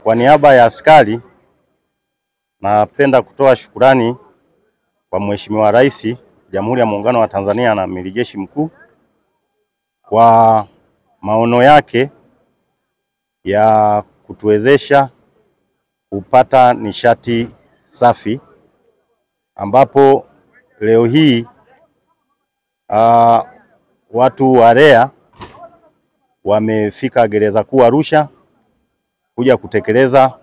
Kwa niaba ya askari napenda kutoa shukurani kwa Mheshimiwa Rais Jamhuri ya Muungano wa Tanzania na Amiri Jeshi Mkuu kwa maono yake ya kutuwezesha kupata nishati safi, ambapo leo hii watu wa REA wamefika Gereza Kuu Arusha kuja kutekeleza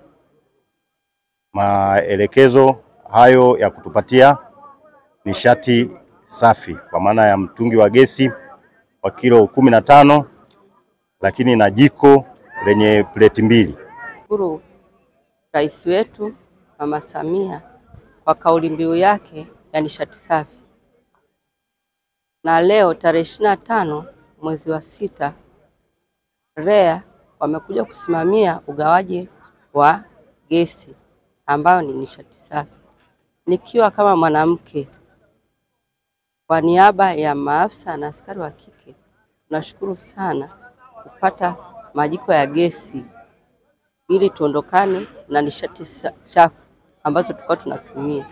maelekezo hayo ya kutupatia nishati safi kwa maana ya mtungi wa gesi wa kilo 15, lakini na jiko lenye pleti 2. Shukuru Rais wetu Mama Samia kwa kauli mbiu yake ya nishati safi. Na leo tarehe 25 mwezi wa 6 REA wamekuja kusimamia ugawaji wa gesi ambayo ni nishati safi. Nikiwa kama mwanamke, kwa niaba ya maafisa na askari wa kike, tunashukuru sana kupata majiko ya gesi ili tuondokane na nishati chafu ambazo tulikuwa tunatumia.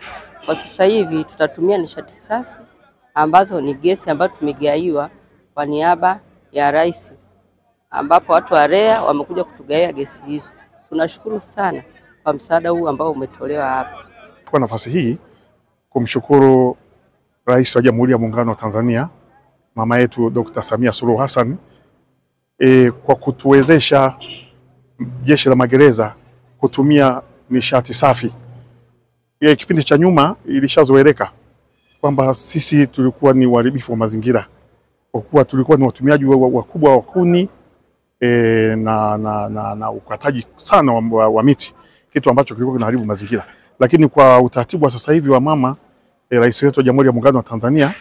Kwa sasa hivi tutatumia nishati safi ambazo ni gesi ambazo tumegaiwa kwa niaba ya Rais, ambapo watu wa REA wamekuja kutugawia gesi hizo. Tunashukuru sana kwa msaada huu ambao umetolewa hapa. Kwa nafasi hii kumshukuru Rais wa Jamhuri ya Muungano wa Tanzania mama yetu Dr. Samia Suluhu Hassan kwa kutuwezesha Jeshi la Magereza kutumia nishati safi. Kipindi cha nyuma ilishazoeleka kwamba sisi tulikuwa ni uharibifu wa mazingira, kwa kuwa tulikuwa ni watumiaji wakubwa wa kuni na ukataji sana wa miti, kitu ambacho kilikuwa kinaharibu mazingira. Lakini kwa utaratibu wa sasa hivi wa mama Rais wetu wa Jamhuri ya Muungano wa Tanzania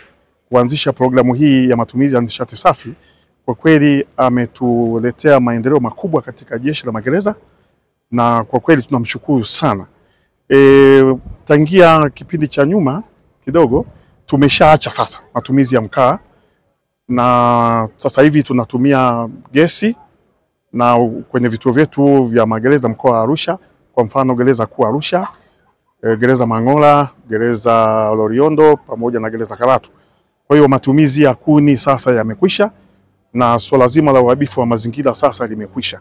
kuanzisha programu hii ya matumizi ya nishati safi, kwa kweli ametuletea maendeleo makubwa katika Jeshi la Magereza, na kwa kweli tunamshukuru sana. Tangia kipindi cha nyuma kidogo tumeshaacha sasa matumizi ya mkaa, na sasa hivi tunatumia gesi, na kwenye vituo vyetu vya magereza mkoa wa Arusha, kwa mfano Gereza Kuu Arusha, Gereza Mang'ola, Gereza Loliondo pamoja na Gereza Karatu. Kwa hiyo matumizi ya kuni sasa yamekwisha na swala zima la uharibifu wa mazingira sasa limekwisha.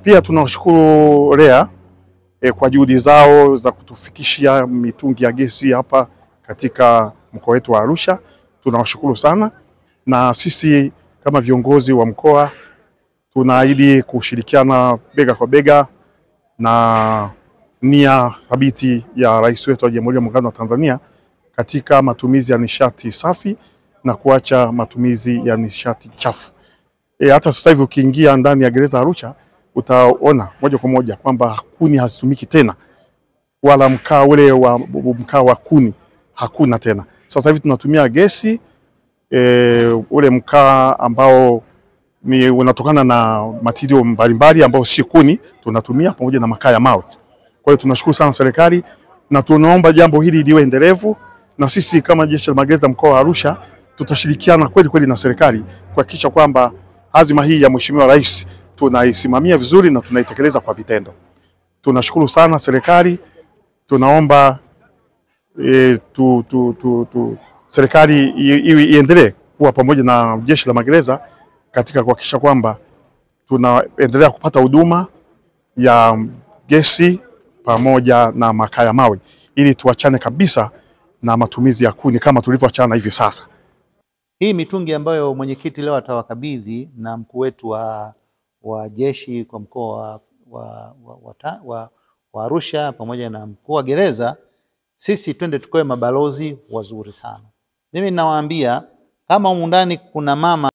Pia tunashukuru REA kwa juhudi zao za kutufikishia mitungi ya gesi hapa katika mkoa wetu wa Arusha. Tunawashukuru sana, na sisi kama viongozi wa mkoa tunaahidi kushirikiana bega kwa bega na nia thabiti ya Rais wetu wa Jamhuri ya Muungano wa Tanzania katika matumizi ya nishati safi na kuacha matumizi ya nishati chafu. Hata sasa hivi ukiingia ndani ya Gereza Arusha utaona moja kwa moja kwamba kuni hazitumiki tena, wala mkaa ule wa mkaa wa kuni hakuna tena. Sasa hivi tunatumia gesi, ule mkaa ambao ni unatokana na material mbalimbali ambao si kuni tunatumia, pamoja na makaa ya mawe. Kwa hiyo tunashukuru sana serikali na tunaomba jambo hili liwe endelevu, na sisi kama Jeshi la Magereza mkoa wa Arusha tutashirikiana kweli kweli na serikali kuhakikisha kwamba azima hii ya Mheshimiwa Rais tunaisimamia vizuri na tunaitekeleza kwa vitendo. Tunashukuru sana serikali, tunaomba serikali iendelee kuwa pamoja na Jeshi la Magereza katika kuhakikisha kwamba tunaendelea kupata huduma ya gesi pamoja na makaa ya mawe, ili tuachane kabisa na matumizi ya kuni kama tulivyoachana hivi sasa. Hii mitungi ambayo mwenyekiti leo atawakabidhi na mkuu wetu wa jeshi kwa mkoa wa Arusha pamoja na mkuu wa gereza, sisi twende tukoe mabalozi wazuri sana. Mimi ninawaambia kama humu ndani kuna mama